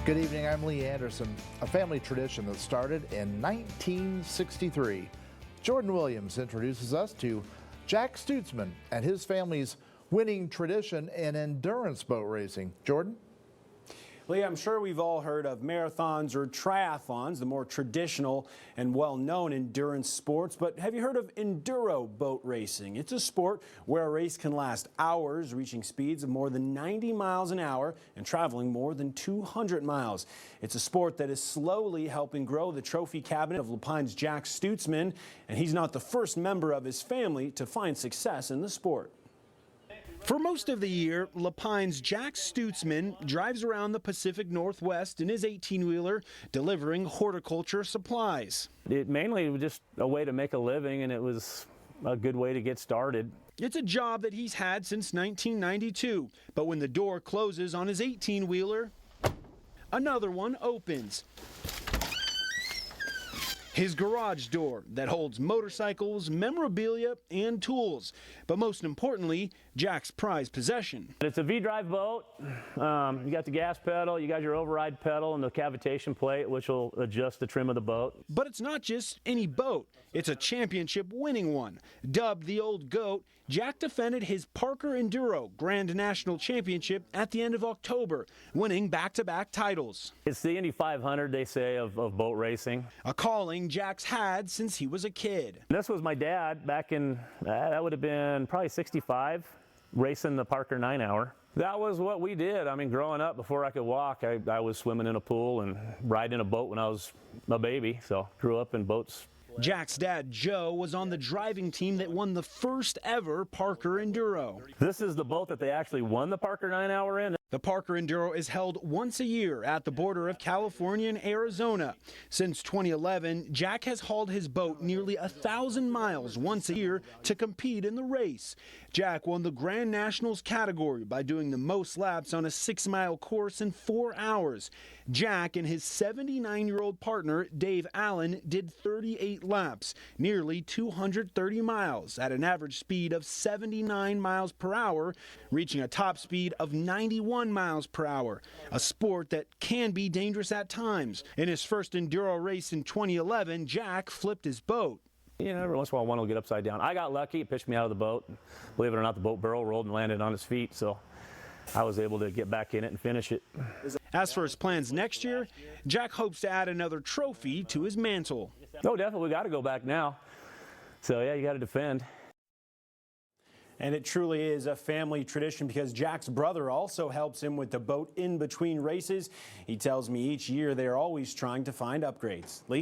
Good evening, I'm Lee Anderson. A family tradition that started in 1963. Jordan Williams introduces us to Jack Stutesman and his family's winning tradition in endurance boat racing. Jordan? Lee, I'm sure we've all heard of marathons or triathlons, the more traditional and well-known endurance sports, but have you heard of enduro boat racing? It's a sport where a race can last hours, reaching speeds of more than 90 miles an hour and traveling more than 200 miles. It's a sport that is slowly helping grow the trophy cabinet of Lapine's Jack Stutesman, and he's not the first member of his family to find success in the sport. For most of the year, Lapine's Jack Stutesman drives around the Pacific Northwest in his 18-wheeler, delivering horticulture supplies. It mainly was just a way to make a living, and it was a good way to get started. It's a job that he's had since 1992, but when the door closes on his 18-wheeler, another one opens. His garage door that holds motorcycles, memorabilia, and tools. But most importantly, Jack's prized possession. It's a V-drive boat. You got the gas pedal, you got your override pedal, and the cavitation plate, which will adjust the trim of the boat. But it's not just any boat. It's a championship-winning one. Dubbed the Old Goat, Jack defended his Parker Enduro Grand National Championship at the end of October, winning back-to-back titles. It's the Indy 500, they say, of boat racing. A calling Jack's had since he was a kid. This was my dad back in, that would have been probably 65, racing the Parker 9-hour. That was what we did. I mean, growing up, before I could walk, I was swimming in a pool and riding a boat when I was a baby, so grew up in boats. Jack's dad, Joe, was on the driving team that won the first ever Parker Enduro. This is the boat that they actually won the Parker 9-hour in. The Parker Enduro is held once a year at the border of California and Arizona. Since 2011, Jack has hauled his boat nearly 1,000 miles once a year to compete in the race. Jack won the Grand Nationals category by doing the most laps on a 6-mile course in 4 hours. Jack and his 79-year-old partner, Dave Allen, did 38 laps, nearly 230 miles at an average speed of 79 miles per hour, reaching a top speed of 91 miles per hour, a sport that can be dangerous at times. In his first enduro race in 2011, Jack flipped his boat. You know, every once in a while one will get upside down. I got lucky, it pitched me out of the boat. Believe it or not, the boat barrel rolled and landed on his feet, so I was able to get back in it and finish it. As for his plans next year, Jack hopes to add another trophy to his mantle. No, definitely, we got to go back now. So yeah, you got to defend. And it truly is a family tradition because Jack's brother also helps him with the boat in between races. He tells me each year they're always trying to find upgrades. Lee?